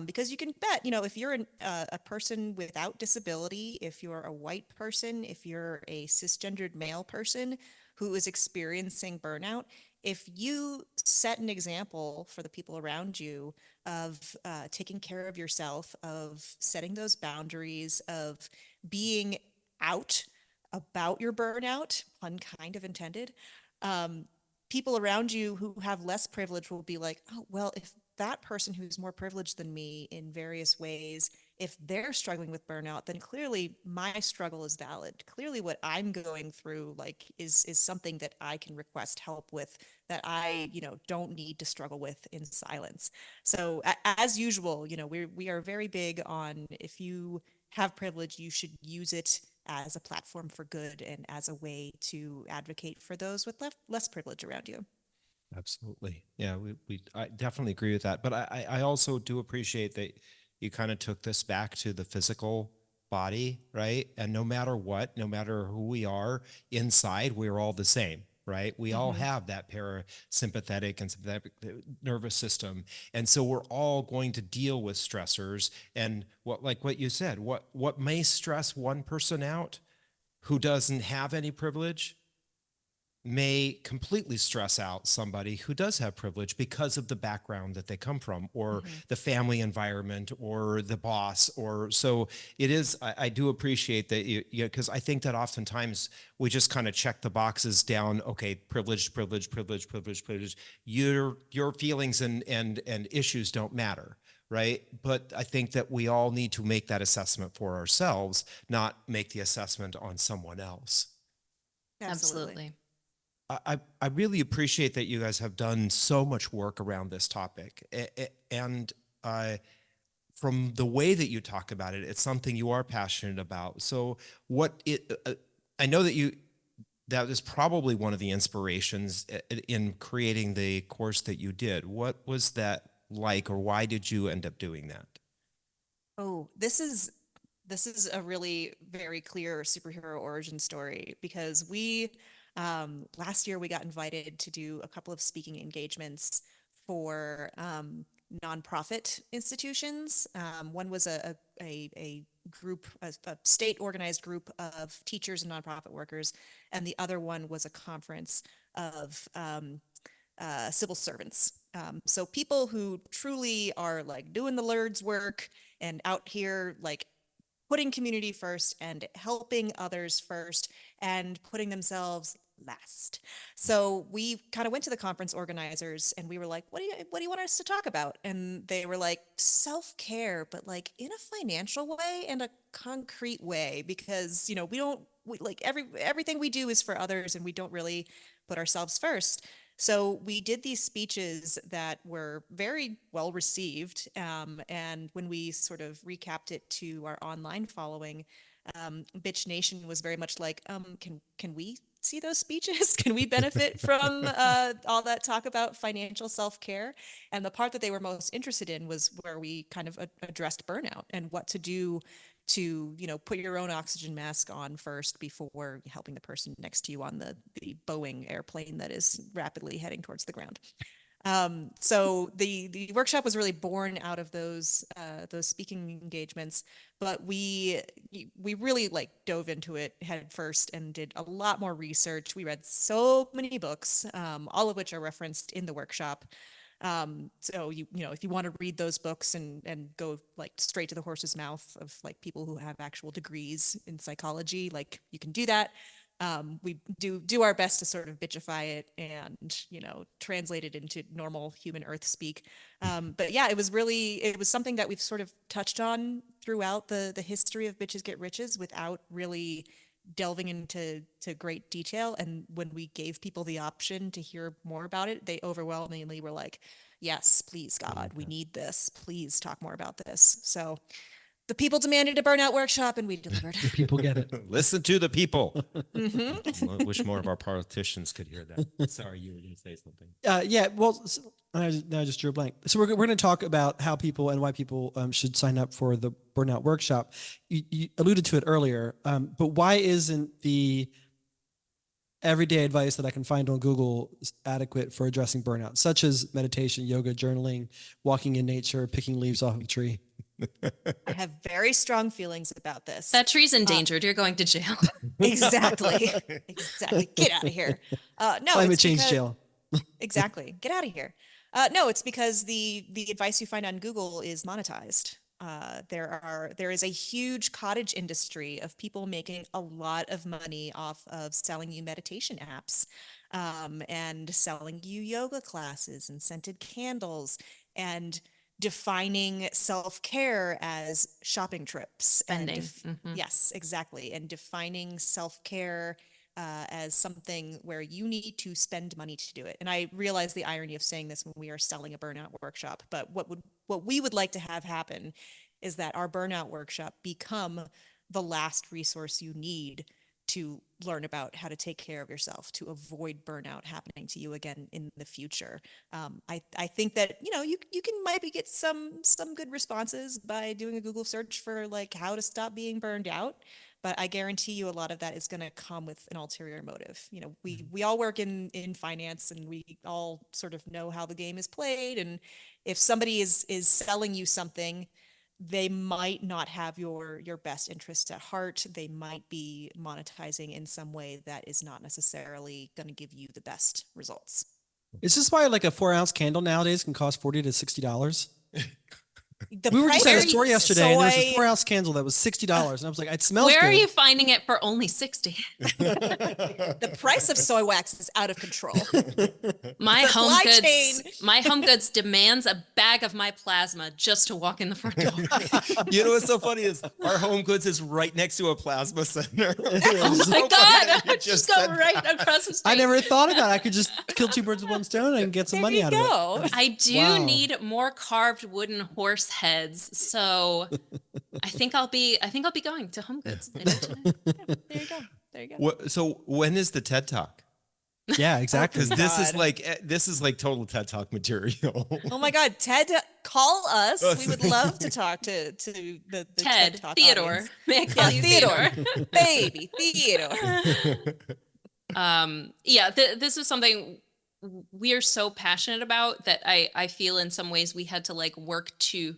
Speaker 3: Because you can bet, if you're a person without disability, if you're a white person, if you're a cisgendered male person who is experiencing burnout, if you set an example for the people around you of taking care of yourself, of setting those boundaries, of being out about your burnout, pun kind of intended, people around you who have less privilege will be like, oh, well, if that person who's more privileged than me in various ways if they're struggling with burnout, then clearly my struggle is valid. Clearly what I'm going through like is something that I can request help with, that I, don't need to struggle with in silence. So as usual, we are very big on, if you have privilege, you should use it as a platform for good and as a way to advocate for those with less privilege around you.
Speaker 2: Absolutely. Yeah, I definitely agree with that. But I also do appreciate that you kind of took this back to the physical body, right? And no matter what, no matter who we are inside, we're all the same, right? We all have that parasympathetic and sympathetic nervous system. And so we're all going to deal with stressors. And like what you said, what may stress one person out who doesn't have any privilege may completely stress out somebody who does have privilege because of the background that they come from, or the family environment, or the boss. Or so it is. I do appreciate that because I think that oftentimes we just kind of check the boxes down. Okay, privilege, privilege, privilege, privilege, privilege. Your feelings and issues don't matter. Right. But I think that we all need to make that assessment for ourselves, not make the assessment on someone else.
Speaker 4: Absolutely.
Speaker 2: I really appreciate that you guys have done so much work around this topic. And from the way that you talk about it, it's something you are passionate about. So I know that is probably one of the inspirations in creating the course that you did. What was that like, or why did you end up doing that?
Speaker 3: Oh, this is a really very clear superhero origin story, because last year we got invited to do a couple of speaking engagements for nonprofit institutions. One was a group, a state organized group of teachers and nonprofit workers, and the other one was a conference of civil servants. So people who truly are like doing the Lord's work and out here like putting community first and helping others first and putting themselves last. So we kind of went to the conference organizers and we were like, what do you want us to talk about? And they were like, self-care, but like in a financial way and a concrete way, because like everything we do is for others and we don't really put ourselves first. So we did these speeches that were very well received. And when we sort of recapped it to our online following, Bitch Nation was very much like, can we see those speeches? Can we benefit from all that talk about financial self-care? And the part that they were most interested in was where we kind of addressed burnout and what to do to, put your own oxygen mask on first before helping the person next to you on the Boeing airplane that is rapidly heading towards the ground. So the workshop was really born out of those speaking engagements, but we really like dove into it head first and did a lot more research. We read so many books, all of which are referenced in the workshop. So if you want to read those books and go like straight to the horse's mouth of like people who have actual degrees in psychology, like you can do that. We do our best to sort of bitchify it and, translate it into normal human earth speak. But yeah, it was something that we've sort of touched on throughout the history of Bitches Get Riches without really delving into great detail. And when we gave people the option to hear more about it, they overwhelmingly were like, yes, please, God, we need this. Please talk more about this. So the people demanded a burnout workshop and we delivered.
Speaker 1: The people get it.
Speaker 2: Listen to the people. I wish more of our politicians could hear that. Sorry, you were going to say something.
Speaker 1: Yeah, well, now I just drew a blank. So we're going to talk about how people and why people should sign up for the Burnout Workshop. You alluded to it earlier, but why isn't the everyday advice that I can find on Google adequate for addressing burnout, such as meditation, yoga, journaling, walking in nature, picking leaves off of a tree?
Speaker 3: I have very strong feelings about this.
Speaker 4: That tree's endangered. You're going to jail.
Speaker 3: Exactly. Exactly. Get out of here. No,
Speaker 1: Climate
Speaker 3: it's
Speaker 1: change
Speaker 3: because,
Speaker 1: jail.
Speaker 3: exactly. Get out of here. No, it's because the advice you find on Google is monetized. There is a huge cottage industry of people making a lot of money off of selling you meditation apps, and selling you yoga classes and scented candles. And defining self-care as shopping trips and
Speaker 4: Spending.
Speaker 3: yes, exactly. And defining self-care as something where you need to spend money to do it. And I realize the irony of saying this when we are selling a burnout workshop, but what we would like to have happen is that our burnout workshop become the last resource you need to learn about how to take care of yourself, to avoid burnout happening to you again in the future. I think that, you know, you can maybe get some good responses by doing a Google search for like how to stop being burned out. But I guarantee you a lot of that is going to come with an ulterior motive. You know, we all work in finance, and we all sort of know how the game is played. And if somebody is selling you something, they might not have your best interests at heart. They might be monetizing in some way that is not necessarily going to give you the best results.
Speaker 1: Is this why like a 4-ounce candle nowadays can cost $40 to $60?
Speaker 3: The
Speaker 1: We were just
Speaker 3: price
Speaker 1: at a
Speaker 3: of
Speaker 1: store yesterday, and there was a
Speaker 3: soy-
Speaker 1: 4-ounce candle that was $60, and I was like, it smells
Speaker 4: Where
Speaker 1: good.
Speaker 4: are you finding it for only 60?
Speaker 3: the price of soy wax is out of control.
Speaker 4: My
Speaker 3: Supply chain.
Speaker 4: my home goods demands a bag of my plasma just to walk in the front door.
Speaker 2: You know what's so funny is our home goods is right next to a plasma center.
Speaker 4: Oh my God, I just go
Speaker 2: said
Speaker 4: right across the street.
Speaker 1: I never thought of that. I could just kill 2 birds with 1 stone and get some
Speaker 3: There
Speaker 1: money
Speaker 3: you
Speaker 1: out
Speaker 3: go.
Speaker 1: of it.
Speaker 4: I do
Speaker 1: Wow.
Speaker 4: need more carved wooden horse heads, so I think I'll be going to Home Goods later today.
Speaker 3: There you go. There you go.
Speaker 2: So when is the TED Talk?
Speaker 1: Yeah, exactly.
Speaker 2: Because this
Speaker 3: God.
Speaker 2: is like total TED Talk material.
Speaker 3: Oh my God, Ted, call us. We would love to talk to the TED
Speaker 4: Ted,
Speaker 3: Talk
Speaker 4: Theodore,
Speaker 3: audience.
Speaker 4: may I call you
Speaker 3: Theodore,
Speaker 4: Theodore?
Speaker 3: baby, Theodore.
Speaker 4: Yeah, this is something we are so passionate about that I feel in some ways we had to like work to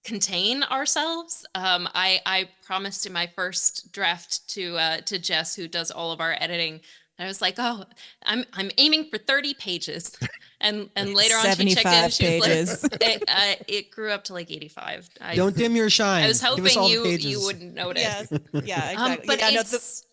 Speaker 4: contain ourselves. I promised in my first draft to Jess, who does all of our editing, I was like, oh, I'm aiming for 30 pages. And later on she checked in,
Speaker 3: 75
Speaker 4: she was
Speaker 3: pages.
Speaker 4: like, it grew up to like 85.
Speaker 1: Don't dim your shine.
Speaker 4: I was
Speaker 1: Give us
Speaker 4: hoping
Speaker 1: all the
Speaker 4: you
Speaker 1: pages.
Speaker 4: wouldn't notice.
Speaker 3: Yes, yeah, exactly.
Speaker 4: But
Speaker 3: yeah,
Speaker 4: it's,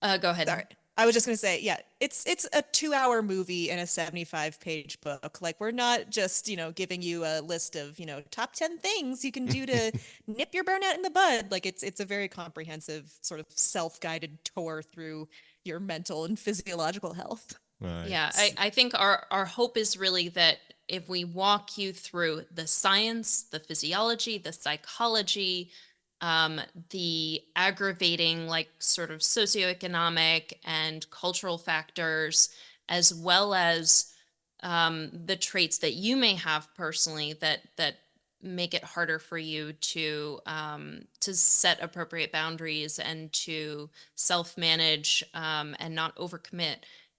Speaker 4: go ahead.
Speaker 3: sorry. I was just gonna say, yeah, it's a 2-hour movie and a 75-page book. Like, we're not just, you know, giving you a list of, you know, top 10 things you can do to nip your burnout in the bud. Like, it's a very comprehensive sort of self-guided tour through your mental and physiological health.
Speaker 2: Right.
Speaker 4: Yeah, I think our hope is really that if we walk you through the science, the physiology, the psychology, the aggravating like sort of socioeconomic and cultural factors, as well as the traits that you may have personally that make it harder for you to set appropriate boundaries and to self-manage and not overcommit.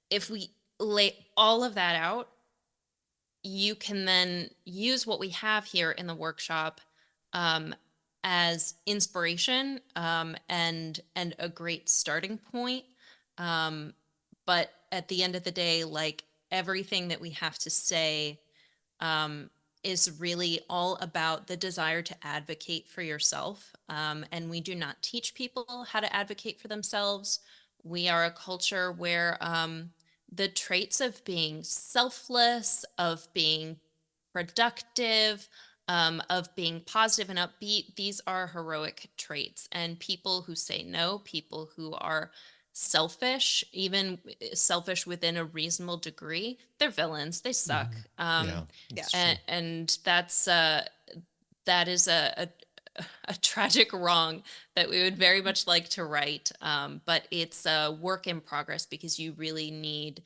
Speaker 4: If we lay all of that out, you can then use what we have here in the workshop as inspiration and a great starting point. But at the end of the day, like everything that we have to say is really all about the desire to advocate for yourself. And we do not teach people how to advocate for themselves. We are a culture where the traits of being selfless, of being productive, of being positive and upbeat, these are heroic traits. And people who say no, people who are selfish, even selfish within a reasonable degree, they're villains. They suck.
Speaker 2: Yeah. It's true.
Speaker 4: And that is a tragic wrong that we would very much like to right. But it's a work in progress because you really need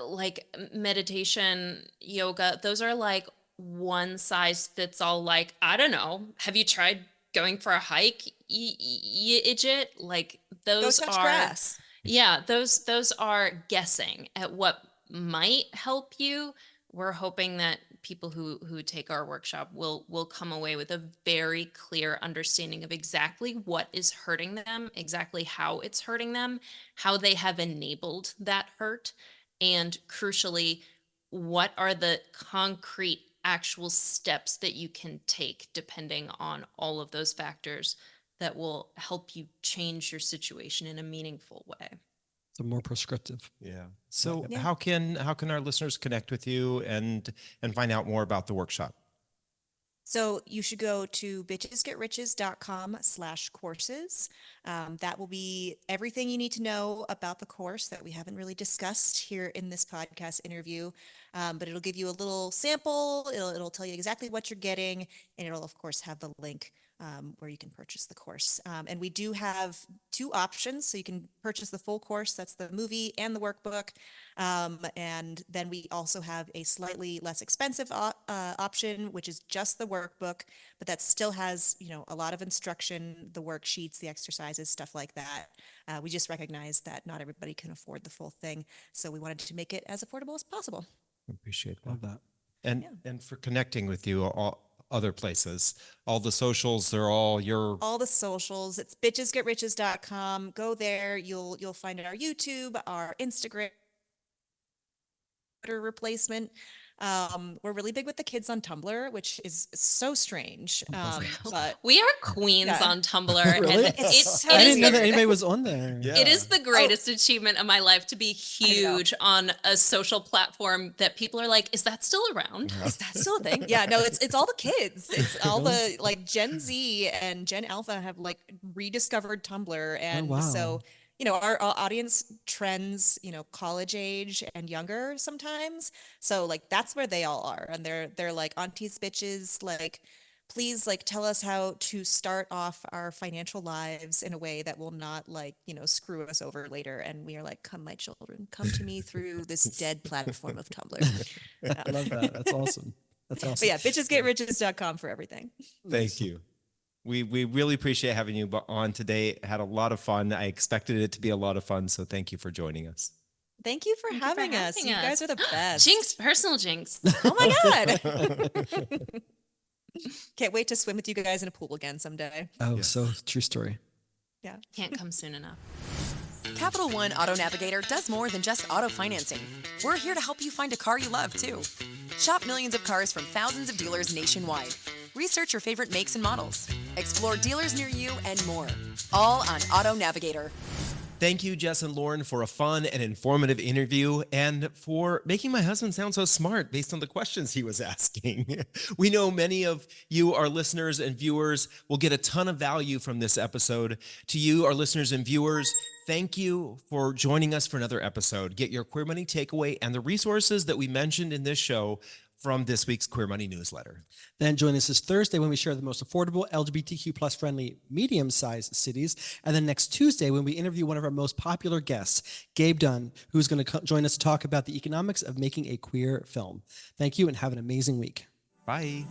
Speaker 4: like meditation, yoga. Those are like one size fits all. Like, I don't know. Have you tried going for a hike? You idiot. Like those
Speaker 3: Go touch
Speaker 4: are
Speaker 3: grass.
Speaker 4: yeah, those are guessing at what might help you. We're hoping that people who take our workshop will come away with a very clear understanding of exactly what is hurting them, exactly how it's hurting them, how they have enabled that hurt, and crucially, what are the concrete actual steps that you can take depending on all of those factors that will help you change your situation in a meaningful way.
Speaker 1: The more prescriptive.
Speaker 2: Yeah. So
Speaker 3: Yeah.
Speaker 2: how can our listeners connect with you and find out more about the workshop?
Speaker 3: So you should go to bitchesgetriches.com/courses. That will be everything you need to know about the course that we haven't really discussed here in this podcast interview. But it'll give you a little sample. It'll tell you exactly what you're getting, and it'll of course have the link where you can purchase the course. And we do have 2 options. So you can purchase the full course, that's the movie and the workbook. And then we also have a slightly less expensive option, which is just the workbook, but that still has, a lot of instruction, the worksheets, the exercises, stuff like that. We just recognize that not everybody can afford the full thing. So we wanted to make it as affordable as possible.
Speaker 2: Appreciate that.
Speaker 1: Love that.
Speaker 2: And for connecting with you, all other places, all the socials, they're all
Speaker 3: All the socials. It's bitchesgetriches.com. Go there. You'll find our YouTube, our Instagram, Twitter replacement. We're really big with the kids on Tumblr, which is so strange. But
Speaker 4: We are queens
Speaker 3: Yeah.
Speaker 4: on Tumblr.
Speaker 1: Really?
Speaker 4: And
Speaker 3: It's so
Speaker 1: I
Speaker 4: it is
Speaker 1: didn't know
Speaker 4: the-
Speaker 1: that anybody was on there.
Speaker 2: Yeah.
Speaker 4: It is the greatest achievement of my life to be
Speaker 3: know.
Speaker 4: huge on a social platform that people are like, is that still around?
Speaker 3: is that still a thing? Yeah, no, it's all the kids. It's all the like Gen Z and Gen Alpha have like rediscovered Tumblr. And
Speaker 1: wow.
Speaker 3: so, our audience trends, college age and younger sometimes. So like that's where they all are. And they're like aunties, bitches, like please like tell us how to start off our financial lives in a way that will not like, screw us over later. And we are like, come my children, come to me through this dead platform of Tumblr.
Speaker 1: I love that. That's awesome. That's awesome.
Speaker 3: But yeah, bitchesgetriches.com for everything.
Speaker 2: Thank you. We really appreciate having you on today. Had a lot of fun. I expected it to be a lot of fun. So thank you for joining us.
Speaker 3: Thank you for
Speaker 4: Thank you for
Speaker 3: having us.
Speaker 4: having
Speaker 3: You guys
Speaker 4: us.
Speaker 3: are the best.
Speaker 4: Jinx, personal jinx.
Speaker 3: Oh my God. Can't wait to swim with you guys in a pool again someday.
Speaker 1: Oh,
Speaker 2: Yes.
Speaker 1: so true story.
Speaker 3: Yeah.
Speaker 4: Can't come soon enough.
Speaker 5: Capital One Auto Navigator does more than just auto financing. We're here to help you find a car you love, too. Shop millions of cars from thousands of dealers nationwide. Research your favorite makes and models. Explore dealers near you and more. All on Auto Navigator.
Speaker 2: Thank you, Jess and Lauren, for a fun and informative interview and for making my husband sound so smart based on the questions he was asking. We know many of you, our listeners and viewers, will get a ton of value from this episode. To you, our listeners and viewers, thank you for joining us for another episode. Get your Queer Money takeaway and the resources that we mentioned in this show from this week's Queer Money newsletter.
Speaker 1: Then join us this Thursday when we share the most affordable LGBTQ plus friendly medium-sized cities. And then next Tuesday when we interview one of our most popular guests, Gabe Dunn, who's going to join us to talk about the economics of making a queer film. Thank you and have an amazing week.
Speaker 2: Bye.